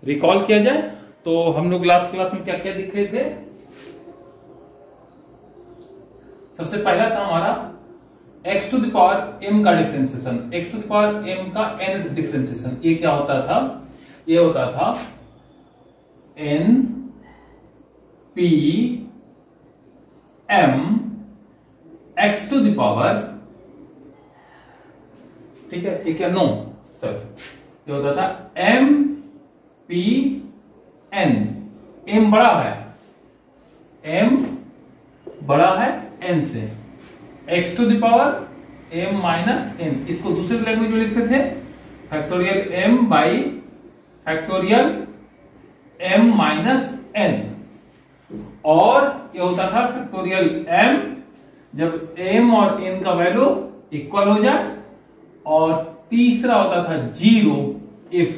Recall किया जाए तो हम लोग लास्ट क्लास में क्या क्या दिख रहे थे। सबसे पहला था हमारा x to the power m का differentiation, x to the power m का nth डिफरेंशिएशन। ये क्या होता था? ये होता था n p m x to the power, ठीक है, ये क्या? नो सर, ये होता था m p n, m बड़ा है, m बड़ा है n से, x to the power m minus n। इसको दूसरे लैंग्वेज में लिखते थे factorial m by factorial m minus n। और ये होता था फैक्टोरियल m जब m और n का वैल्यू इक्वल हो जाए, और तीसरा होता था 0 इफ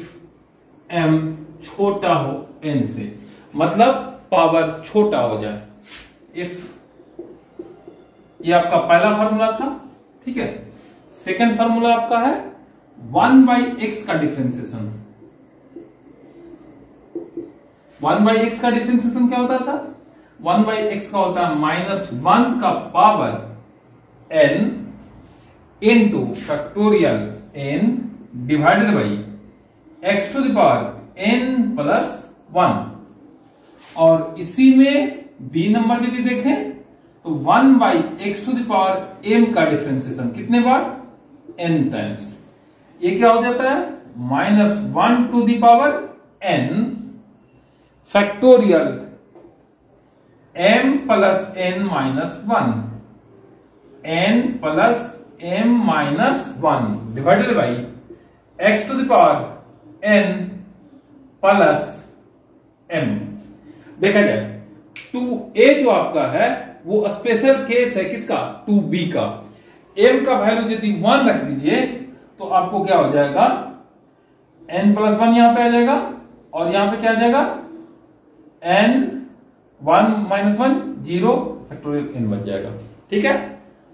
m छोटा हो n से, मतलब पावर छोटा हो जाए। इफ, ये आपका पहला फार्मूला था, ठीक है। सेकंड फार्मूला आपका है 1/x का डिफरेंशिएशन। 1/x का डिफरेंशिएशन क्या होता था? 1/x का होता है -1 का power n into factorial n divided by x to the power n plus 1। और इसी में b नंबर यदि देखें तो 1/x to the power m का डिफरेंशिएशन कितने बार? n times. ये क्या हो जाता है? -1 to the power n factorial m plus n minus 1, n plus m minus 1 divided by x to the power n plus m। देखा जाए 2a जो आपका है वो स्पेशल केस है किसका? 2b का। m का वैल्यू यदि 1 रख दीजिए तो आपको क्या हो जाएगा? n प्लस 1 यहां पे आ जाएगा, और यहां पे क्या आ जाएगा? n 1 माइनस 1 0 फैक्टोरियल n बच जाएगा, ठीक है।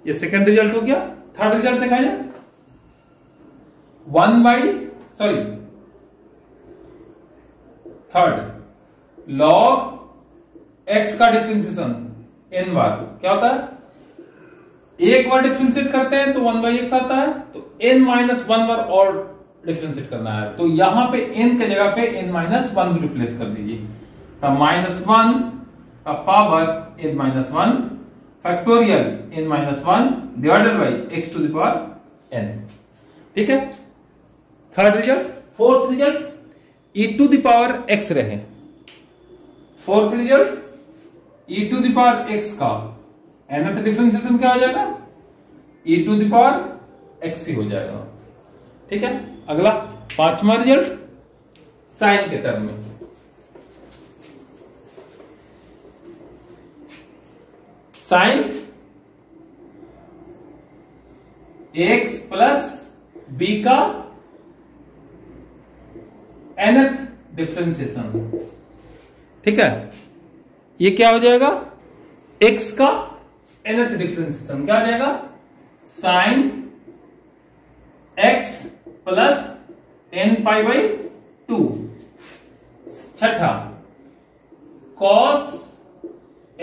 ये सेकंड रिजल्ट हो गया। थर्ड रिजल्ट देखा जाए 3rd log x का डिफरेंशिएशन n बार क्या होता है? एक बार डिफरेंशिएट करते हैं तो 1/x आता है, तो n माइनस 1 बार और डिफरेंशिएट करना है, तो यहां पे n के जगह पे n माइनस 1 रिप्लेस कर दीजिए, तो -1 का power n minus 1 factorial n minus 1 divided by x to the power n, ठीक है। Third result. Fourth result e to the power x रहे। Fourth result e to the power x का nth differentiation क्या हो जाएगा? e to the power x ही हो जाएगा, ठीक है। अगला पांचवा रिजल्ट साइन के टर्म में। साइन x प्लस b का nth डिफरेंशिएशन, ठीक है। ये क्या हो जाएगा? x का nth डिफरेंशिएशन क्या आ जाएगा? Sine x plus n pi by 2। छठा cos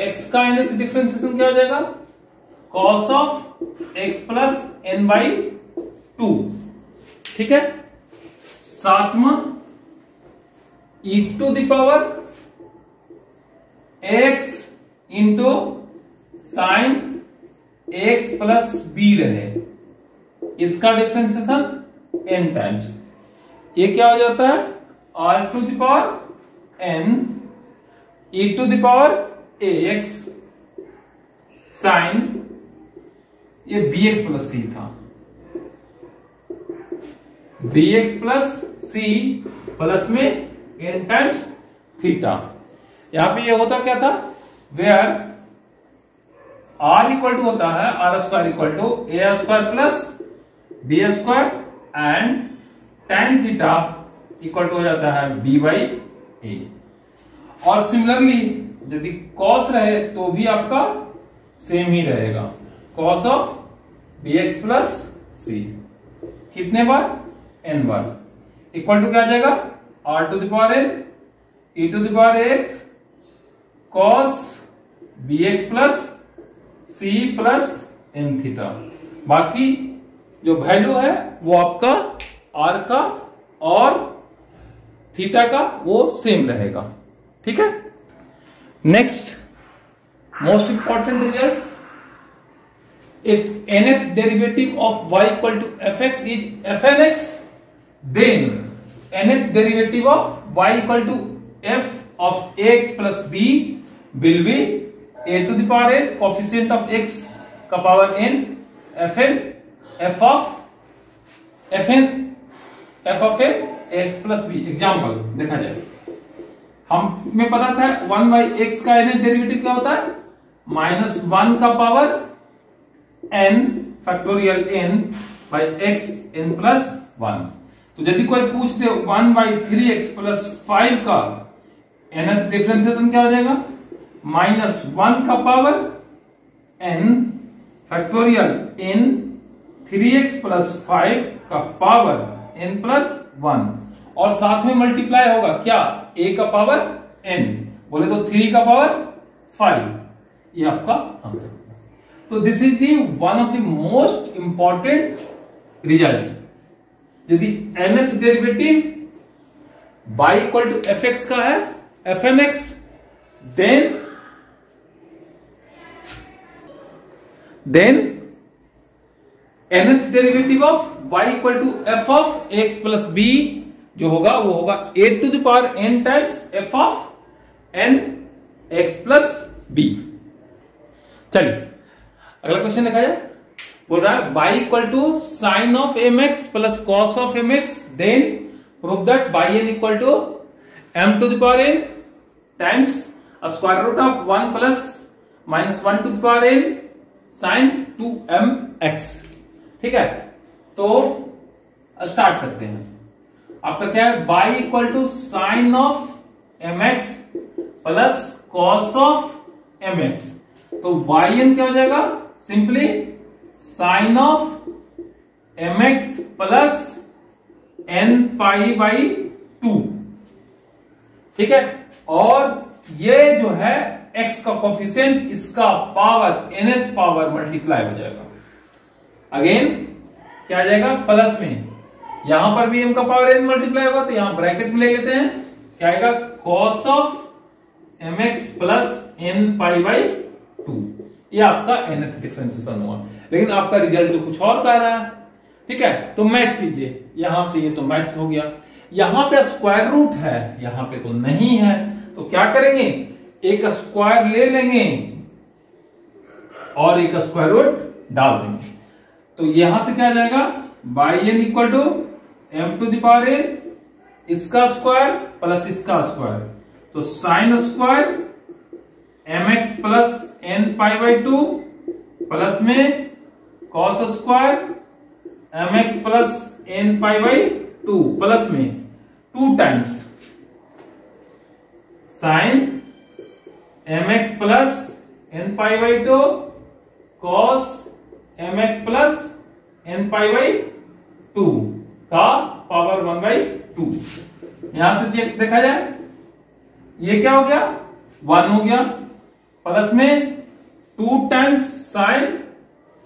x का nth डिफरेंशिएशन क्या हो जाएगा? cos of x plus n by 2, ठीक है। सातवां e to the power x into sine x plus b रहे, इसका डिफरेंशिएशन n टाइम्स। ये क्या हो जाता है? r to the power n e to the power ax sine, ये bx प्लस c था, bx प्लस c प्लस में n टाइम्स थीटा। यहां पे ये होता क्या था? वेयर r इक्वल टू होता है r square equal to a square plus b square and tan theta equal to हो जाता है b बाई a। और सिमिलरली यदि cos रहे तो भी आपका सेम ही रहेगा, cos of bx plus c कितने बार? n बार, इक्वल टू क्या आ जाएगा? r to the power n e to the power x cos bx plus c plus n theta. बाकी जो वैल्यू है वो आपका r का और थीटा का वो सेम रहेगा। ठीक है। Next most important result, if nth derivative of y equal to fx is fnx, then nth derivative of y equal to f of ax plus b will be a to the power n coefficient of x का power n fn f of n x plus b। Example देखा जाए, हमें पता था 1 by x का nth derivative क्या होता है, -1 का power n factorial n by x n plus 1। तो यदि कोई पूछ दे 1 बाई 3x प्लस 5 का nth डिफरेंशिएशन क्या हो जाएगा, -1 का power n factorial n 3x plus 5 का पावर n प्लस 1 और साथ में मल्टीप्लाई होगा क्या, a का पावर n, बोले तो 3 का पावर 5। ये आपका आंसर। तो this is the one of the most important result. यदि nth derivative y equal to fx का है fnx, then nth derivative of y equal to f of x plus b जो होगा वो होगा a to the power n times f of n x plus b। चलिए अगला question देखा जाए। बोल रहा है y equal to sine of mx plus cos of mx, then prove that yn equal to m to the power n times square root of 1 plus -1 to the power n sine 2mx। ठीक है, तो start करते हैं। आपका क्या है, y equal to sine of mx plus cos of mx। तो yn क्या हो जाएगा, simply sine of mx plus n pi by 2। ठीक है, और ये जो है x का कोफिशिएंट, इसका पावर nth पावर मल्टीप्लाई हो जाएगा। अगेन क्या आ जाएगा, प्लस में यहां पर भी m का पावर n मल्टीप्लाई होगा, तो यहां ब्रैकेट में ले लेते हैं, क्या आएगा, cos of mx plus n pi by 2। ये आपका nth डिफरेंशिएशन हुआ, लेकिन आपका रिजल्ट तो कुछ और कह रहा है। ठीक है, तो मैच कीजिए, यहां से ये तो मैच हो गया। यहां पे स्क्वायर रूट है, यहां पे तो नहीं है, तो क्या करेंगे, एक स्क्वायर ले लेंगे और एक स्क्वायर रूट डाल देंगे। तो यहां से क्या आ जाएगा, yn equal to m to the power n इसका स्क्वायर प्लस इसका स्क्वायर, तो sine square mx plus n pi by 2 plus में cos square mx plus n pi by 2 plus में 2 times sine mx plus n pi by 2 cos mx plus n pi by 2 का power 1 by 2। यहां से check देखा जाए, ये क्या हो गया, 1 हो गया, प्लस में 2 times sine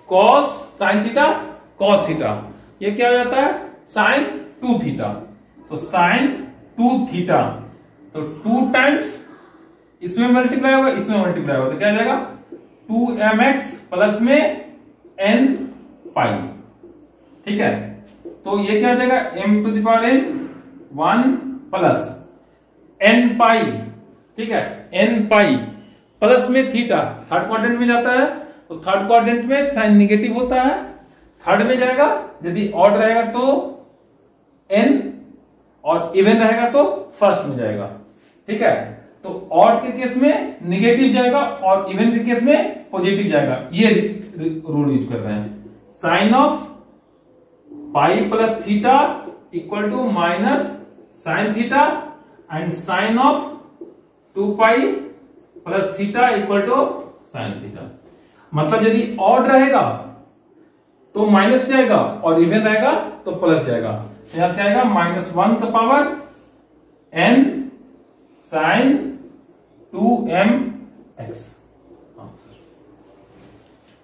cos sine theta cos theta, ये क्या हो जाता है, साइन 2 थीटा, तो साइन 2 थीटा, तो 2 टाइम्स इसमें मल्टीप्लाई होगा, इसमें मल्टीप्लाई होगा, तो क्या आ जाएगा, 2mx प्लस में n पाई। ठीक है, तो ये क्या हो जाएगा, m to the power n 1 plus n pi. ठीक है, n पाई प्लस में थीटा, थर्ड क्वाड्रेंट में जाता है, तो थर्ड क्वाड्रेंट में साइन निगेटिव होता है, थर्ड में जाएगा, यदि ऑड रहेगा तो n और इवन रहेगा तो फर्स्ट में जाएगा। ठीक है, तो ऑड के केस में निगेटिव जाएगा और इवन के केस में पॉजिटिव जाएगा। ये रूल यूज कर रहे हैं, sine of pi plus theta equal to minus sine theta and sine of 2 pi plus theta equal to sine theta. मतलब यदि ऑड रहेगा तो माइनस जाएगा और इवन रहेगा तो प्लस जाएगा। यहां से आएगा -1 का power n sin 2m x।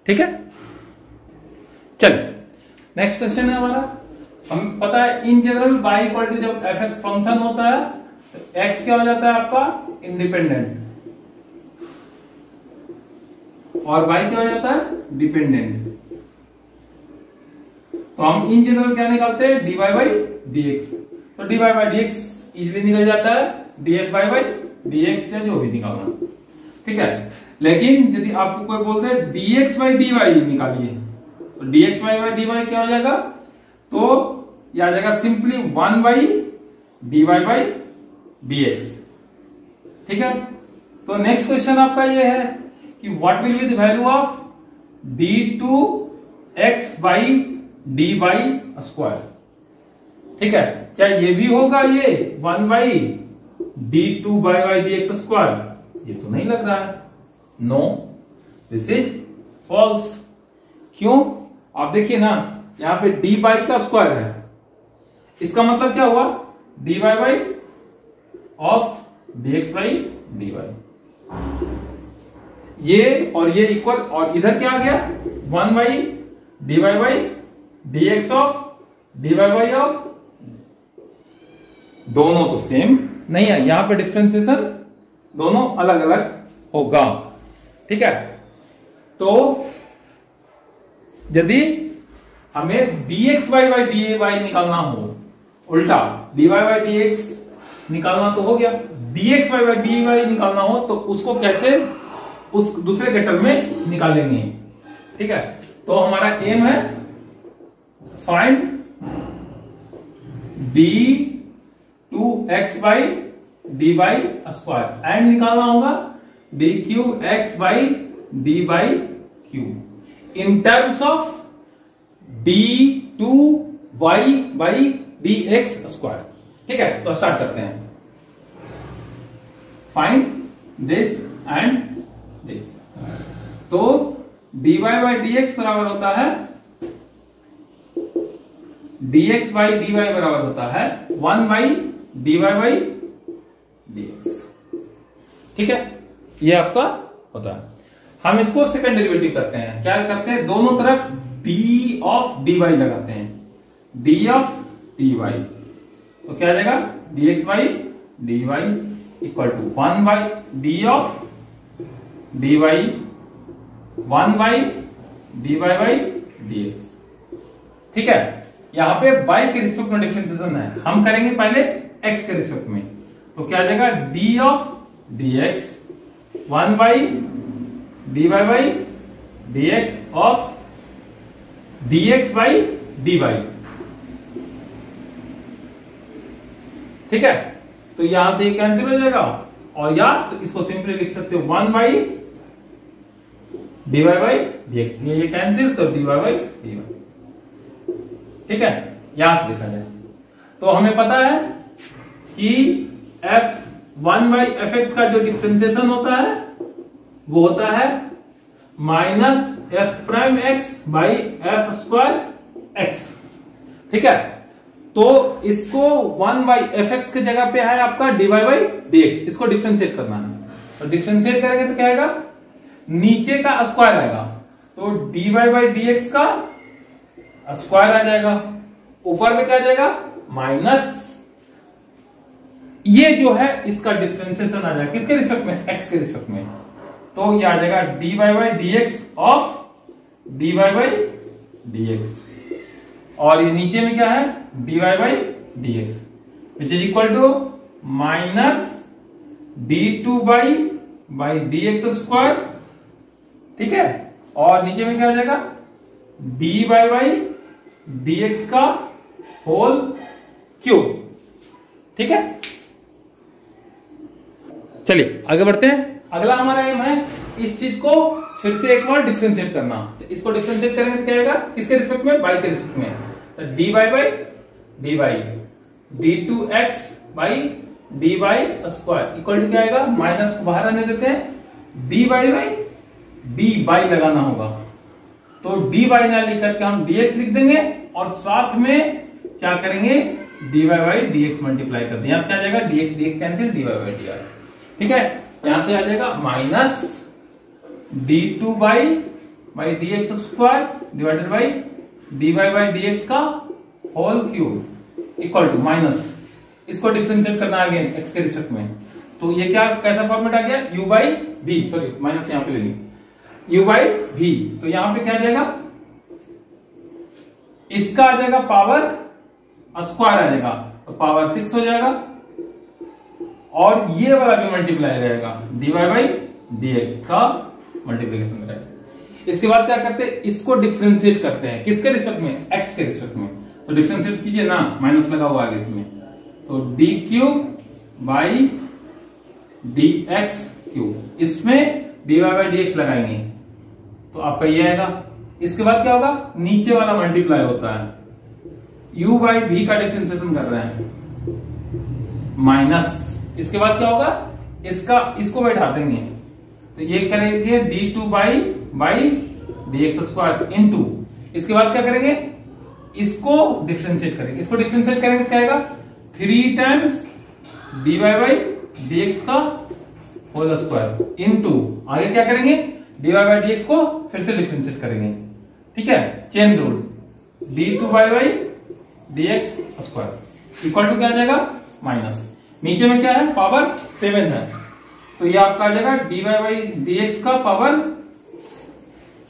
ठीक है, चल नेक्स्ट क्वेश्चन है हमारा। हमें पता है in general y equal to जब एफ एक्स फंक्शन होता है तो x क्या हो जाता है आपका इंडिपेंडेंट और y क्या हो जाता है डिपेंडेंट। तो हम इन जनरल क्या निकालते हैं dy बाई dx। तो dy बाई dx इजीली निकल जाता है, df बाई dx या जो भी निकालना, ठीक है। लेकिन यदि आपको कोई बोलते हैं dx बाई dy निकालिए तो dx बाई dy क्या हो जाएगा, तो यह आ जाएगा simply 1 by dy by dx। ठीक है, तो नेक्स्ट क्वेश्चन आपका ये है कि what will be the value of d2x by dy square. ठीक है, क्या ये भी होगा ये 1 by d2 by dx square? ये तो नहीं लग रहा है, नो दिस इज फॉल्स। क्यों? आप देखिए ना, यहां पे dy का स्क्वायर है, इसका मतलब क्या हुआ dy by of dx by dy। ये और ये इक्वल, और इधर क्या आ गया 1 by dy by dx of dy by of, दोनों तो सेम नहीं है, यहां पे डिफरेंशिएशन दोनों अलग अलग होगा। ठीक है, तो यदि हमें dx बाई dy निकालना हो, उल्टा dy बाई dx निकालना तो हो गया, dx बाई dy निकालना हो तो उसको कैसे उस दूसरे के टर्म में निकालेंगे। ठीक है, तो हमारा एम है find d2x by dy square and निकालना होगा dqx by dy cube in terms of d2y by dx square. ठीक है, तो स्टार्ट करते हैं। फाइंड दिस एंड दिस, तो dy बाई dx बराबर होता है dx बाई dy बराबर होता है 1 बाई dy बाई dx। ठीक है, ये आपका होता है। हम इसको सेकंड डेरिवेटिव करते हैं, क्या करते हैं दोनों तरफ d ऑफ dy लगाते हैं, d ऑफ dy, तो क्या आ जाएगा dx by dy equal to 1 by d of dy 1 by dy by dx। ठीक है, यहां पे y के रिस्पेक्ट में डिफरेंशिएशन है, हम करेंगे पहले x के रिस्पेक्ट में, तो क्या आ जाएगा d of dx 1 by dy by dx of dx by dy। ठीक है, तो यहां से ये कैंसिल हो जाएगा, और या तो इसको सिंपली लिख सकते हो 1 बाई dy बाई dx, ये कैंसिल तो dy बाई dy। ठीक है, यहां से देखा जाए तो हमें पता है कि f1 बाई एफ एक्स का जो डिफरेंशिएशन होता है वो होता है minus F prime x by F square x. ठीक है, तो इसको 1 बाई एफ एक्स की जगह पे है आपका dy बाई dx, इसको डिफरेंशिएट करना है, तो डिफरेंशिएट करेंगे तो क्या आएगा नीचे का स्क्वायर आएगा, तो dy बाई dx का स्क्वायर आ जाएगा, ऊपर में क्या आ जाएगा माइनस, ये जो है इसका डिफरेंशिएशन आ जाएगा किसके रिस्पेक्ट में, x के रिस्पेक्ट में, तो ये आ जाएगा dy by dx of dy by dx, और ये नीचे में क्या है dy by dx which is equal to minus d2 by dx square. ठीक है, और नीचे में क्या आ जाएगा dy बाई dx का होल क्यूब। ठीक है, चलिए आगे बढ़ते हैं। अगला हमारा एम है इस चीज को फिर से एक बार डिफरेंशिएट करना, तो इसको डिफरेंशिएट करेंगे तो क्या आएगा किसके रिस्पेक्ट में, y के रिस्पेक्ट में, तो dy by dy d2x by dy square equal to क्या आएगा, माइनस को बाहर आने देते हैं, dy बाई dy लगाना होगा, तो dy ना लिख करके हम dx लिख देंगे, और साथ में क्या करेंगे dy बाई dx मल्टीप्लाई कर दिया, यहां से क्या आ जाएगा dx dx cancel, dy by dr। ठीक है, यहां से आ जाएगा minus d2 by dx square divided by dy by dx का whole cube equal to minus, इसको डिफरेंशिएट करना है अगेन x के रिस्पेक्ट में, तो ये क्या कैसा फॉर्मेट आ गया u by v, sorry minus यहां पे ले ली u बाई v, तो यहां पे क्या आ जाएगा, इसका आ जाएगा पावर स्क्वायर आ जाएगा, तो पावर 6 हो जाएगा, और ये वाला भी मल्टीप्लाई रहेगा dy बाई dx का मल्टीप्लीकेशन रहेगा। इसके बाद क्या करते हैं, इसको डिफरेंशिएट करते हैं किसके रिस्पेक्ट में, x के रिस्पेक्ट में, तो डिफरेंशिएट कीजिए ना, माइनस लगा हुआ है इसमें, तो d cube by dx cube, इसमें dy बाई dx लगाएंगे तो आपका ये आएगा। इसके बाद क्या होगा, नीचे वाला मल्टीप्लाई होता है, u बाई v का डिफरेंशिएशन कर रहे हैं माइनस, इसके बाद क्या होगा, इसको बैठा देंगे, तो ये करेंगे d2 by dx square into, इसके बाद क्या करेंगे, इसको डिफरेंशिएट करेंगे, इसको डिफरेंशिएट करेंगे क्या आएगा 3 टाइम्स dy बाई dx का होल स्क्वायर इनटू, आगे क्या करेंगे dy बाई dx को फिर से डिफरेंशिएट करेंगे। ठीक है, chain rule, d2 by dx square equal to क्या आ जाएगा माइनस, नीचे में क्या है पावर 7 है, तो ये आपका आ जाएगा dy बाई dx का पावर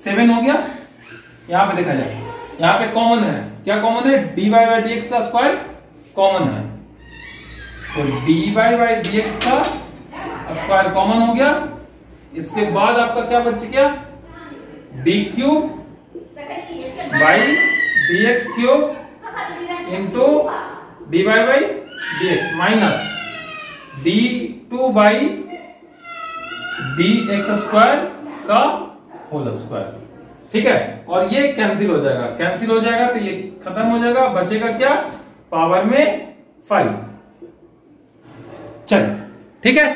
7 हो गया। यहां पे देखा जाए, यहां पे कॉमन है, क्या कॉमन है, dy बाई dx का स्क्वायर कॉमन है, तो dy बाई dx का स्क्वायर कॉमन हो गया। इसके बाद आपका क्या बच गया, d cube by dx cube into dy by dx minus d2 by dx square का होल स्क्वायर। ठीक है, और ये कैंसिल हो जाएगा, कैंसिल हो जाएगा तो ये खत्म हो जाएगा, बचेगा क्या पावर में 5। चलिए ठीक है,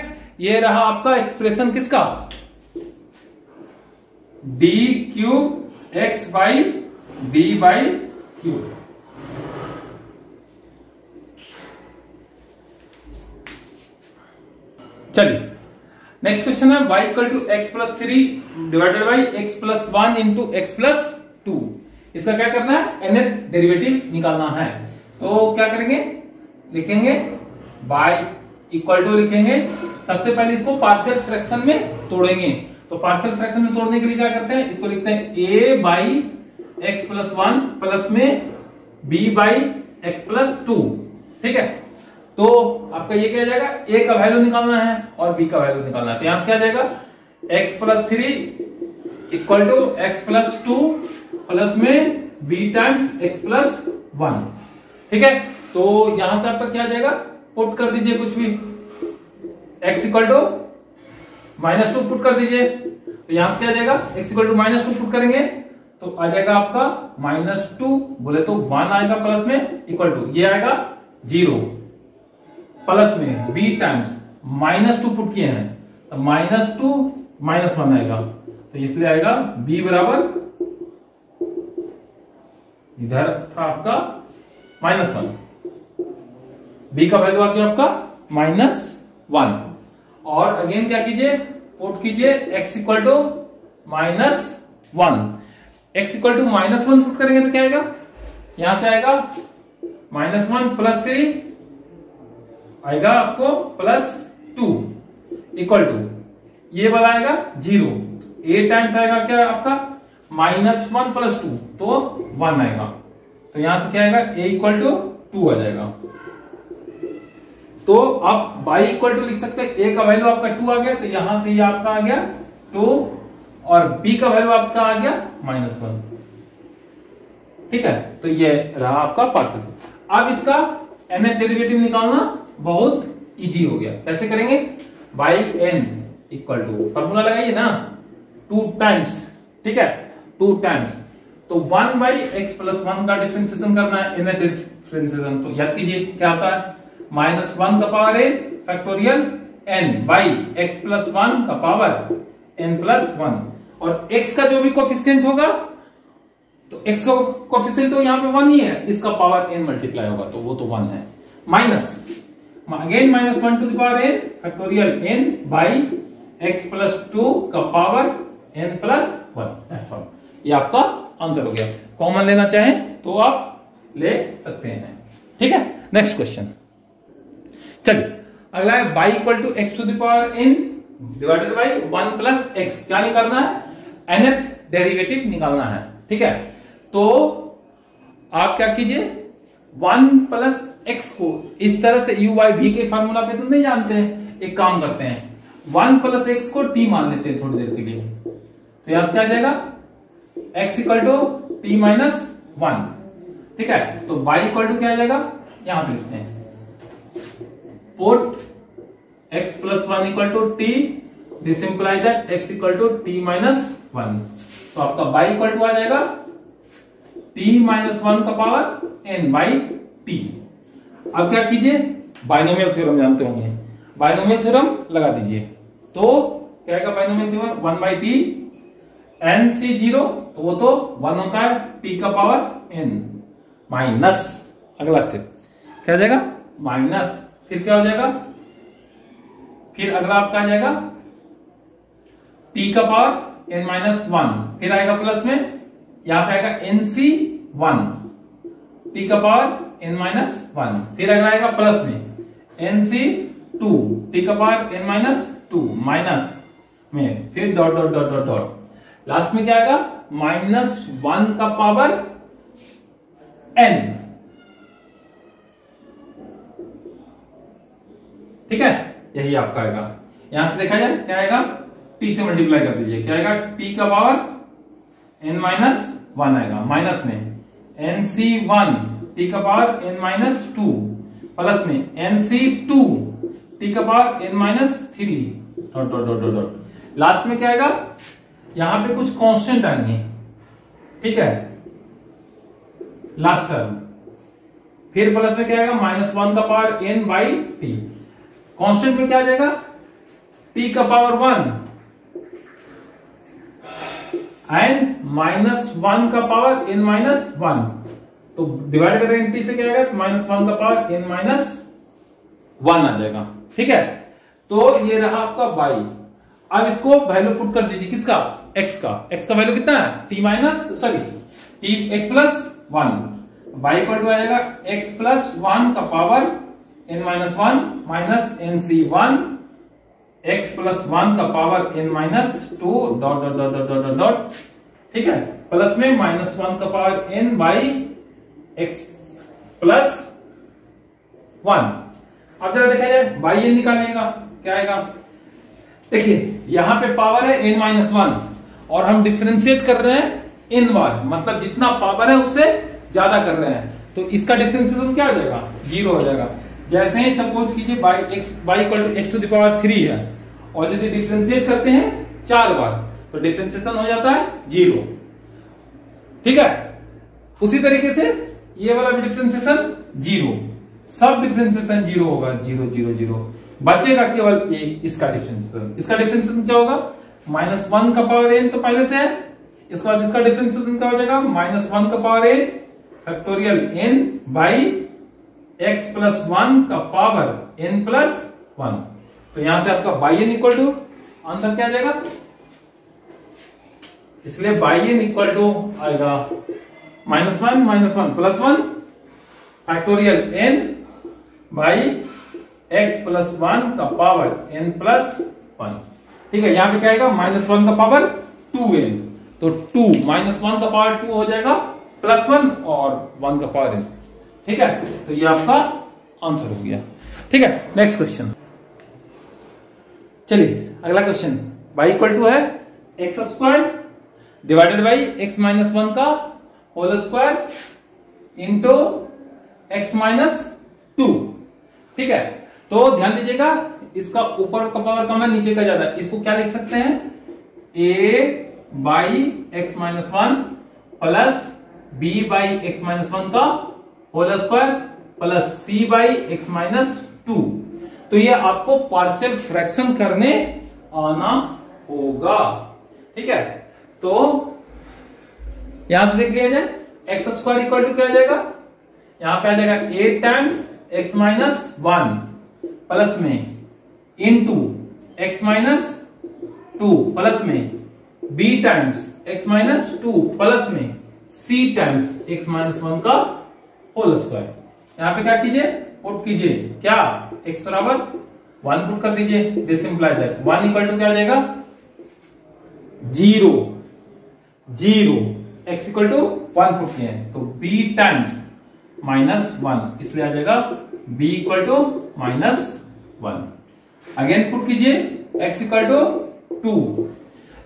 ये रहा आपका एक्सप्रेशन किसका, d cube x by d by cube. चलिए नेक्स्ट क्वेश्चन है y equal to x plus 3 divided by x plus 1 into x plus 2। इसका क्या करना है, nth डेरिवेटिव निकालना है, तो क्या करेंगे, लिखेंगे y इक्वल टू, लिखेंगे सबसे पहले इसको पार्शियल फ्रैक्शन में तोड़ेंगे, तो पार्शियल फ्रैक्शन में तोड़ने के लिए क्या करते हैं, इसको लिखते हैं a by x plus 1 plus में b बाई एक्स प्लस 2। ठीक है, तो आपका ये क्या जाएगा, a का वैल्यू निकालना है और b का वैल्यू निकालना है, तो यहां से क्या जाएगा x plus 3 equal to x plus 2 plus में b टाइम्स एक्स प्लस 1। ठीक है, तो यहां से आपका क्या जाएगा, पुट कर दीजिए कुछ भी, x इक्वल टू -2 पुट कर दीजिए, तो यहां से क्या जाएगा, x इक्वल टू -2 पुट करेंगे तो आ जाएगा आपका -2 बोले तो 1 आएगा प्लस में इक्वल टू, ये आएगा 0 प्लस में b टाइम्स -2 पुट किए हैं तो -2 -1 आएगा, तो इसलिए आएगा b बराबर, इधर था आपका -1, b का वैल्यू आ गया आपका -1, और अगेन क्या कीजिए, पुट कीजिए x equal to -1, x equal to -1 put करेंगे तो क्या आएगा, यहां से आएगा -1 प्लस 3 आएगा आपको +2 इक्वल टू, ये वाला आएगा 0, a टाइम्स आएगा क्या आपका -1 प्लस 2 तो 1 आएगा, तो यहां से क्या आएगा, a इक्वल टू 2 आ जाएगा। तो आप y इक्वल टू लिख सकते हैं, a का वैल्यू आपका 2 आ गया, तो यहां से ये आपका आ गया 2 और b का वैल्यू आपका आ गया -1। ठीक है, तो ये रहा आपका पार्शियल। अब इसका nth डेरिवेटिव निकालना बहुत इजी हो गया, कैसे करेंगे, by n equal to, formula लगाइए ना 2 टाइम्स। ठीक है, 2 टाइम्स, तो 1 बाई एक्स प्लस 1 का डिफरेंशिएशन करना है, nth डिफरेंशिएशन, तो याद कीजिए क्या आता है, -1 का power n factorial n by x plus 1 का पावर n प्लस 1, और x का जो भी कोफिशिएंट होगा तो x का कोफिशिएंट तो यहाँ पे 1 ही है, इसका पावर n मल्टीप्लाई होगा तो वो तो 1 है। Minus again minus 1 to the power n factorial n by x plus 2 का पावर n प्लस 1। ये आपका आंसर हो गया। कॉमन लेना चाहें तो आप ले सकते हैं। ठीक है, नेक्स्ट क्वेश्चन। चलिए अगला है y equal to x to the power n divided by 1 plus x. क्या निकालना है? nth डेरिवेटिव निकालना है। ठीक है, तो आप क्या कीजिए, 1 प्लस एक्स को इस तरह से u बाई v के फार्मूला पे तो नहीं जानते हैं, एक काम करते हैं 1 प्लस एक्स को t मान लेते हैं थोड़ी देर के लिए। तो यहां से क्या आ जाएगा, x equal to t minus 1। ठीक है, तो y इक्वल टू क्या आ जाएगा, यहां पे लिखते हैं put x plus 1 equal to t, this imply that x equal to t minus 1। तो आपका y इक्वल टू आ जाएगा t माइनस 1 का पावर n बाई टी। अब क्या कीजिए, बाइनोमियल थ्योरम जानते होंगे, बाइनोमियल थ्योरम लगा दीजिए। तो क्या आएगा binomial theorem, 1 by T n से 0, तो वो तो 1 होता है, t का पावर n माइनस, अगला स्टेप क्या आ जाएगा माइनस, फिर क्या हो जाएगा, फिर अगला आपका आ जाएगा t का पावर n माइनस 1, फिर आएगा प्लस में, यहां पे आएगा nc1 t का पावर n माइनस 1, फिर अगला आएगा प्लस में nc2 t का पावर n माइनस 2 माइनस में, फिर dot dot dot dot dot, last में क्या आएगा माइनस 1 का पावर n। ठीक है, यही आपका आएगा। यहां से देखा जाए क्या आएगा, t से मल्टीप्लाई कर दीजिए, क्या आएगा t का पावर n माइनस 1 आएगा, माइनस में nc1 t का पावर n माइनस 2, प्लस में nc2 t का power n minus 3 dot dot dot dot, last में क्या आएगा, यहां पे कुछ कांस्टेंट आएंगे। ठीक है, लास्ट टर्म, फिर प्लस में क्या आएगा माइनस 1 का power n by T, constant में क्या आ जाएगा t का पावर 1 एंड माइनस 1 का पावर n माइनस 1, तो डिवाइड करेंगे t से क्या आएगा माइनस 1 का पावर n माइनस 1 आ जाएगा। ठीक है, तो ये रहा आपका y। अब इसको वैल्यू पुट कर दीजिए, किसका, x का वैल्यू कितना है, t minus sorry t x plus 1, y equal to आएगा x प्लस 1 का power n minus 1 minus nc1 x plus 1 का power n minus 2 dot dot dot dot dot. ठीक है, प्लस में माइनस 1 का power n by x plus 1। अब जरा देखा जाए बाई n निकालेगा, क्या आएगा, देखिए यहां पे पावर है n माइनस 1 और हम डिफरेंशिएट कर रहे हैं n बार, मतलब जितना पावर है उससे ज्यादा कर रहे हैं, तो इसका डिफरेंशिएशन क्या हो जाएगा, 0 हो जाएगा। जैसे ही सपोज कीजिए by equal to x to the power 3 है और यदि डिफरेंशिएट करते हैं 4 बार तो डिफरेंशिएशन हो जाता है 0। ठीक है, उसी तरीके से ये वाला भी डिफरेंशिएशन 0, सब डिफरेंशिएशन 0 होगा, 0 0 0, बचेगा केवल ये इसका डिफरेंशिएशन। इसका डिफरेंशिएशन क्या होगा, माइनस 1 का पावर n तो पहले से है, इसके बाद इसका डिफरेंशिएशन क्या हो जाएगा माइनस 1 का power n factorial n by x plus 1 का पावर n प्लस 1। तो यहां से आपका by n equal to answer क्या आ जाएगा, इसलिए बाई n इक्वल टू आएगा minus 1 plus 1 factorial n by x plus 1 का पावर n प्लस 1। ठीक है, यहां पे क्या आएगा माइनस 1 का पावर 2n, तो 2 माइनस 1 का पावर 2 हो जाएगा प्लस 1 और 1 का पावर n। ठीक है, तो ये आपका आंसर हो गया। ठीक है, नेक्स्ट क्वेश्चन। चलिए अगला क्वेश्चन, y इक्वल टू है x square divided by x minus 1 का whole square into x minus 2। ठीक है, तो ध्यान दीजिएगा इसका ऊपर का पावर कम है, नीचे का ज्यादा, इसको क्या लिख सकते हैं, a by x minus 1 plus b by x minus 1 का whole square plus c by x minus 2। तो ये आपको पार्शियल फ्रैक्शन करने आना होगा। ठीक है, तो यहां से देख लिया जाए, एक्स स्क्वायर इक्वल टू क्या आ जाएगा, यहां पे आ जाएगा 8 टाइम्स एक्स माइनस 1 प्लस में इंटू एक्स माइनस 2 प्लस में b times x minus 2 plus में c टाइम्स एक्स माइनस 1 का होल स्क्वायर। यहां पे क्या कीजिए, पुट कीजिए, क्या x बराबर 1 पुट कर दीजिए, this implies that 1 equal to क्या आ जाएगा 0 0, x इक्वल टू 1 पुट किए तो b टाइम्स माइनस 1, इसलिए आ जाएगा b equal to minus 1। Again put कीजिए x equal to 2,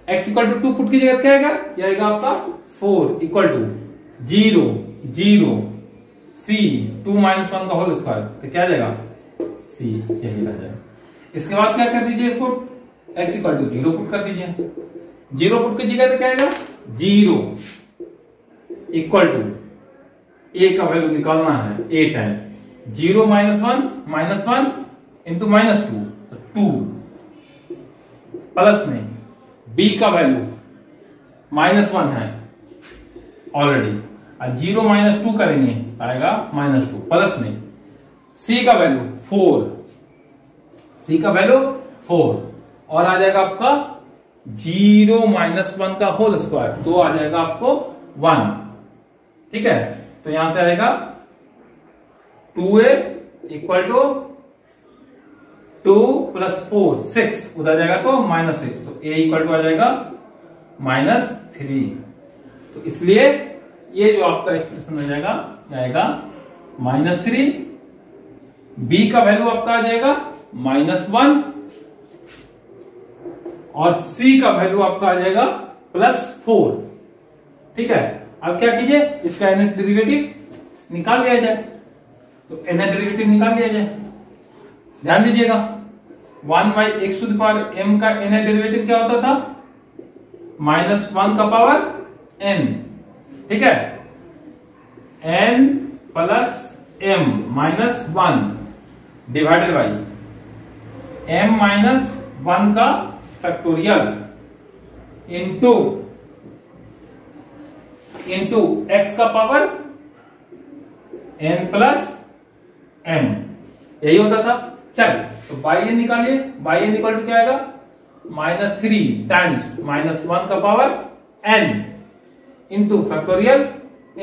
x equal to 2 put कीजिएगा क्या आएगा, यह आएगा आपका 4 इक्वल टू 0 0 c 2 माइनस 1 का होल स्क्वायर, तो क्या आ जाएगा c, यही आ जाएगा। इसके बाद क्या कर दीजिए, put x equal to 0 put कर दीजिए, 0 पुट कीजिएगा तो क्या आएगा 0 इक्वल टू a का वैल्यू निकालना है a times 0 minus 1 into minus 2 plus में b का वैल्यू माइनस 1 है ऑलरेडी, 0 माइनस 2 करेंगे आएगा माइनस 2 प्लस में c का वैल्यू 4, c का वैल्यू 4 और आ जाएगा आपका 0 माइनस 1 का होल स्क्वायर, तो आ जाएगा आपको 1। ठीक है, तो यहां से आएगा 2a इक्वल टू 2 प्लस 4 6, उधर जाएगा तो माइनस 6, तो a इक्वल टू आ जाएगा माइनस 3। तो इसलिए ये जो आपका एक्सप्रेशन हो जाएगा आएगा माइनस 3, b का वैल्यू आपका आ जाएगा माइनस 1 और c का वैल्यू आपका आ जाएगा प्लस 4। ठीक है, अब क्या कीजिए, इसका nth डेरिवेटिव निकाल लिया जाए, तो nth डेरिवेटिव निकाल लिया जाए। ध्यान दीजिएगा 1 by x to the power m का nth डेरिवेटिव क्या होता था, माइनस 1 का पावर n। ठीक है, n plus m minus 1 divided by m minus 1 का फैक्टोरियल इंटू x का पावर n प्लस m, यही होता था। चलिए तो बाई एन निकालिए, बाई एन इक्वल टू क्या आएगा माइनस 3 टाइम्स माइनस 1 का power n into factorial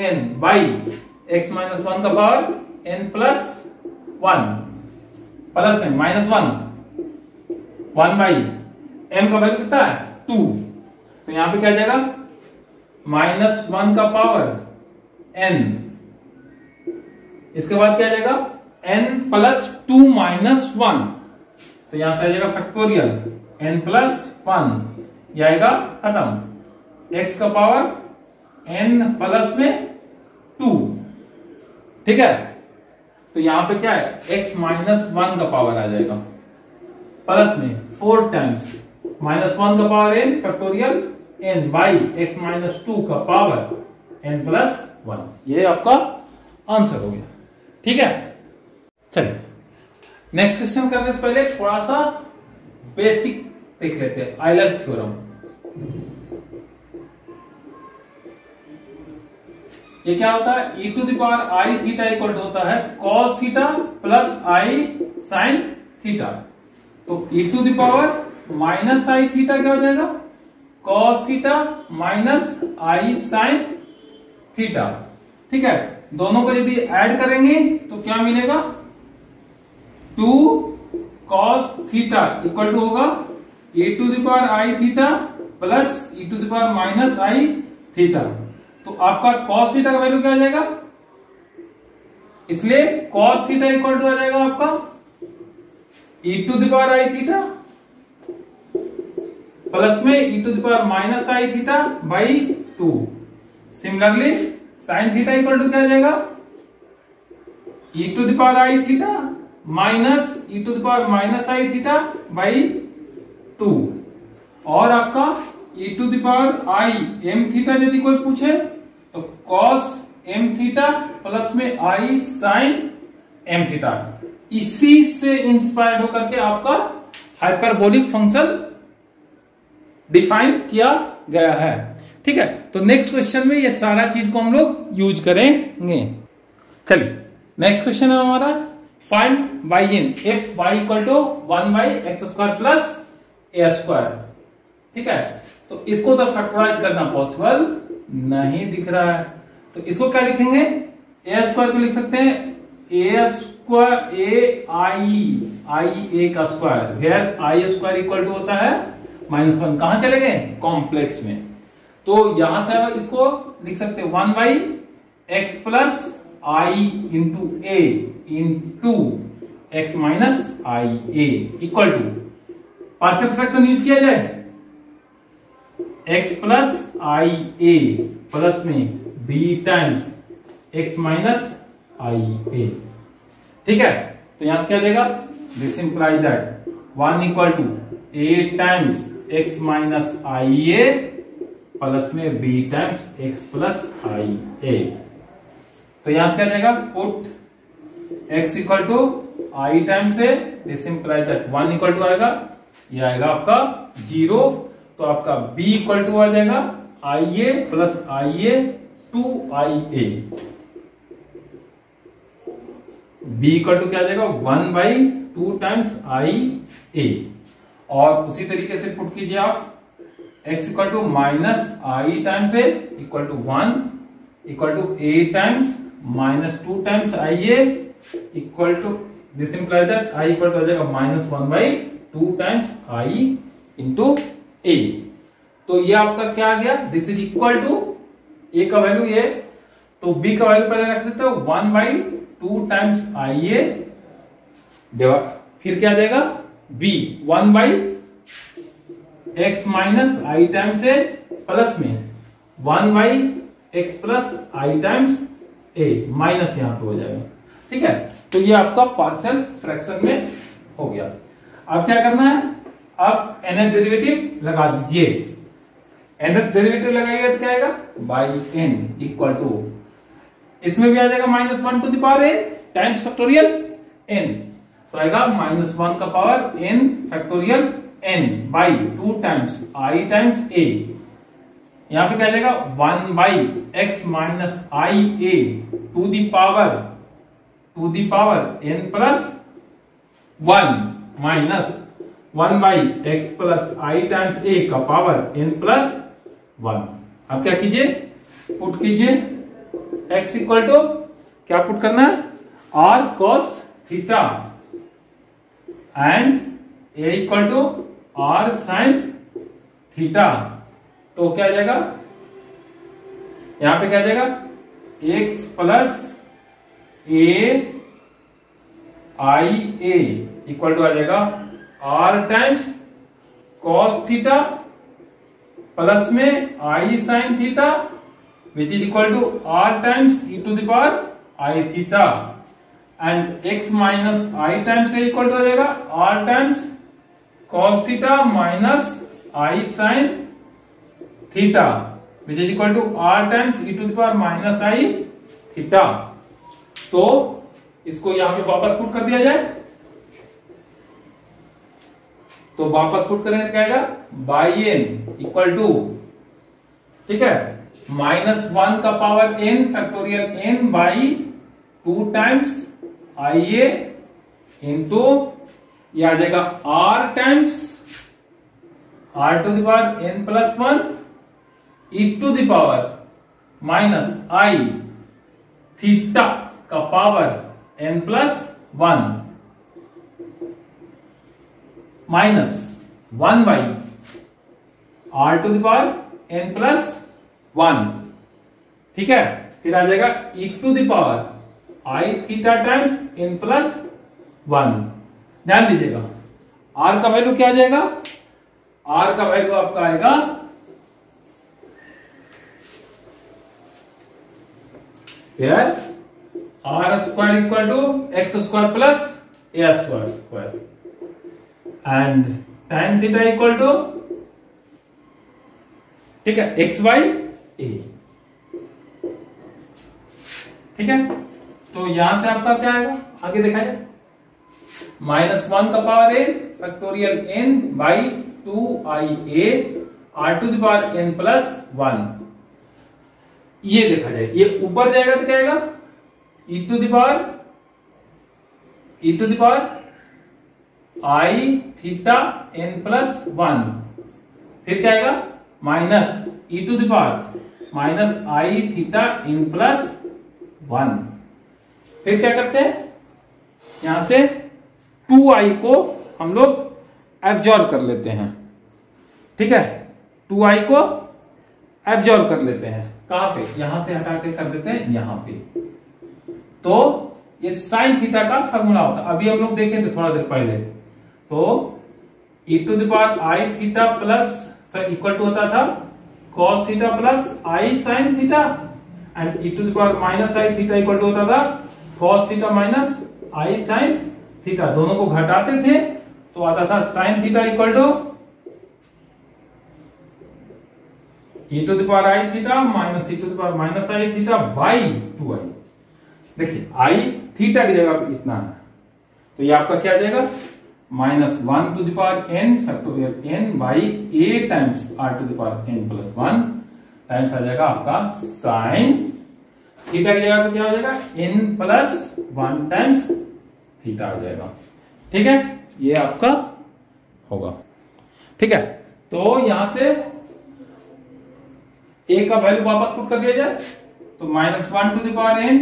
n by x minus 1 का पावर n प्लस 1 प्लस में माइनस 1 बाई m का वैल्यू कितना है 2, तो यहां पे क्या आ जाएगा माइनस 1 का पावर n, इसके बाद क्या आ जाएगा n प्लस 2 माइनस 1, तो यहां से आ जाएगा फैक्टोरियल n प्लस 1, यह आएगा खत्म x का पावर n प्लस में 2। ठीक है, तो यहां पे क्या है x माइनस 1 का पावर आ जाएगा प्लस में 4 टाइम्स माइनस 1 का power n factorial n by x minus 2 का पावर n प्लस 1, ये आपका आंसर हो गया। ठीक है, चलिए नेक्स्ट क्वेश्चन करने से पहले थोड़ा सा बेसिक देख लेते हैं, आइलर्स थ्योरम। ये क्या होता है, e to the power i theta equal to होता है cos theta plus i sine theta, तो e to the power minus i theta क्या हो जाएगा cos theta minus i sine theta. ठीक है, दोनों को यदि ऐड करेंगे तो क्या मिलेगा 2 cos थीटा इक्वल टू होगा e to the power i theta plus e to the power minus i theta, तो आपका cos थीटा का वैल्यू क्या आ जाएगा, इसलिए cos थीटा इक्वल टू आ जाएगा आपका e to the power i theta plus में e to the power minus i theta by 2। Similarly sin theta equal to क्या आ जाएगा e to the power i theta minus e to the power minus i theta by 2, और आपका e to the power i m theta यदि कोई पूछे तो cos m theta plus में i sin m थीटा, इसी से इंस्पायर्ड होकर के आपका हाइपरबोलिक फंक्शन डिफाइन किया गया है। ठीक है, तो नेक्स्ट क्वेश्चन में ये सारा चीज को हम लोग यूज करेंगे। चलिए नेक्स्ट क्वेश्चन है हमारा, find y in if y equal to 1/x² plus a²। ठीक है, तो इसको तो फैक्टराइज करना पॉसिबल नहीं दिख रहा है, तो इसको क्या लिखेंगे, a² को लिख सकते हैं a का square, where i² equal to होता है -1। कहां चले गए, कॉम्प्लेक्स में, तो यहां से इसको लिख सकते हैं 1/x plus i into a into x minus i a equal to, partial fraction use किया जाए, x plus i a plus में b times x minus i a। ठीक है, तो यहां से क्या देगा, this implies that 1 equal to a times x minus i a plus में b times x plus i a। तो यहां से क्या देगा, put x equal to i times a, this implies that 1 equal to आएगा, ये आएगा आपका 0, तो आपका b इक्वल टू आ जाएगा i a plus i a 2i a, b equal to क्या आ जाएगा 1/2 टाइम्स i a, और उसी तरीके से पुट कीजिए आप x equal to minus i times a equal to 1 equal to a times -2 times i a equal to, this implies that i equal to आ जाएगा -1/2 टाइम्स i इंटू a। तो ये आपका क्या आ गया, this is equal to, a का value ये, तो b का वैल्यू पहले रख देते हो 1/2 टाइम्स i a, फिर क्या आ जाएगा b 1/x minus i times a plus में 1/x plus i times a minus यहां पे हो जाएगा। ठीक है, तो ये आपका पार्शियल फ्रैक्शन में हो गया। अब क्या करना है, अब nth डेरिवेटिव लगा दीजिए, nth डेरिवेटिव लगाइएगा तो क्या आएगा, बाई n इक्वल टू, इसमें भी आ जाएगा -1 to the power n times factorial n, तो आएगा -1 का power n factorial n by 2 times i times a, यहां पे क्या आ जाएगा 1/x minus i a to the power n plus 1 minus 1/x plus i times a का power n plus 1। अब क्या कीजिए, पुट कीजिए x इक्वल टू, क्या पुट करना है, r cos theta and a equal to r sin theta, तो क्या आ जाएगा, यहां पे क्या आ जाएगा, x plus a i a equal to आ जाएगा r times cos theta plus में i sin theta which is equal to r times e to the power i theta, and x minus i times a equal to आ जाएगा r times cos theta minus i sin theta which is equal to r times e to the power minus i theta. तो इसको यहां पे वापस put कर दिया जाए, तो वापस पुट करें तो क्या आएगा, बाई n इक्वल टू, ठीक है, -1 का power n factorial n by 2 times i a into, ये आ जाएगा r times r to the power n plus 1 e to the power minus i theta का power n plus 1 minus 1 by r to the power n plus 1। ठीक है, फिर आ जाएगा e to the power i theta times n plus 1। ध्यान दीजिएगा r का value क्या आ जाएगा, r का वैल्यू आपका आएगा here r square equal to x square plus a square and tan theta equal to, ठीक है, x by a। ठीक है, तो यहां से आपका क्या आएगा, आगे दिखाइए, -1 का power n factorial n by 2i a r⁴n+1। ये देखा जाए, ये ऊपर जाएगा तो क्या आएगा e⁴ i⁴n+1। फिर क्या आएगा माइनस e⁻ i⁴n+1। फिर क्या करते हैं, यहां से 2i को हम लोग एब्जॉर्ब कर लेते हैं। ठीक है, 2i को एब्जॉर्ब कर लेते हैं। कहां पे, यहां से हटा के कर देते हैं यहां पे। तो ये साइन थीटा का फॉर्मूला होता है। अभी हम लोग देखें थे थोड़ा देर पहले, तो e⁻i⁴ इक्वल टू होता था cos theta plus i sin theta, and e⁻ i⁴ equal to होता था cos theta minus i sin theta. दोनों को घटाते थे तो आता था sin theta equal to e⁻i⁴ minus e⁻ i⁴ by 2i। देखिए i थीटा की जगह पे इतना है, तो ये आपका क्या आ जाएगा -1n⁴n by a times r⁴n+1 times आ जाएगा आपका साइन थीटा की जगह पे क्या हो जाएगा n+1 टाइम्स थीटा हो जाएगा। ठीक है, ये आपका होगा। ठीक है, तो यहां से a का वैल्यू वापस पुट कर दिया जाए तो -1n⁴n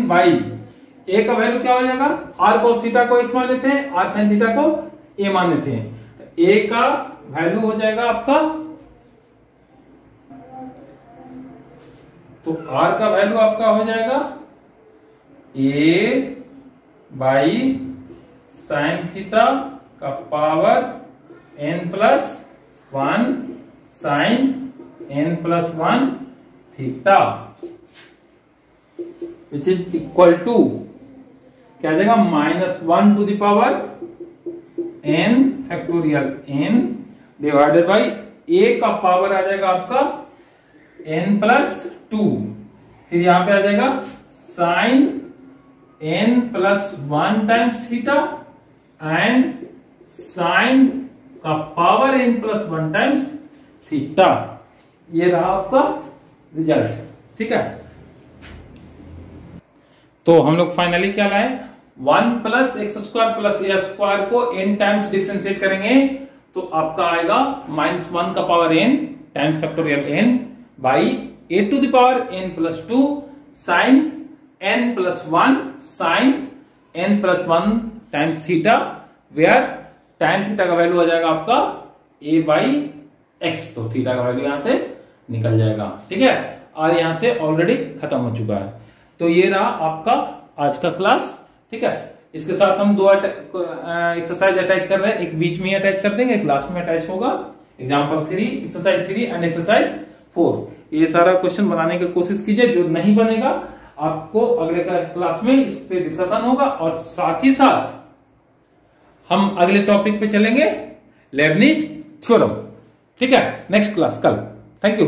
बाई a का वैल्यू क्या हो जाएगा, r cos थीटा को x मान लेते हैं, r sin थीटा को a मान लेते हैं। तो a का वैल्यू हो जाएगा आपका, तो r का वैल्यू आपका हो जाएगा a बाई साइन थीटा का power n+1 sine n+1 theta, which is equal to क्या आ जाएगा -1n⁴n डिवाइडेड बाई a का पावर आ जाएगा आपका n+2। फिर यहां पे आ जाएगा sine n+1 times theta and sine का पावर n+1 टाइम्स थीटा। ये रहा आपका रिजल्ट। ठीक है, तो हम लोग फाइनली क्या लाए, 1 + x² + a² को n टाइम्स डिफरेंशिएट करेंगे तो आपका आएगा -1 का power n times factorial n by a⁴n+2 sine n+1 sine n+1 times theta, where tan theta का वैल्यू आ जाएगा आपका a/x। तो थीटा का वैल्यू यहां से निकल जाएगा। ठीक है, और यहां से ऑलरेडी खत्म हो चुका है। तो ये रहा आपका आज का क्लास। ठीक है, इसके साथ हम 2 एक्सरसाइज अटैच कर रहे हैं, एक बीच में अटैच कर देंगे, एक लास्ट में अटैच होगा। Example 3, exercise 3 and exercise 4। ये सारा क्वेश्चन बनाने की कोशिश कीजिए, जो नहीं बनेगा आपको अगले क्लास में इस पे डिस्कशन होगा, और साथ ही साथ हम अगले टॉपिक पे चलेंगे, लेबनिज थ्योरम। ठीक है, नेक्स्ट क्लास कल। Thank you.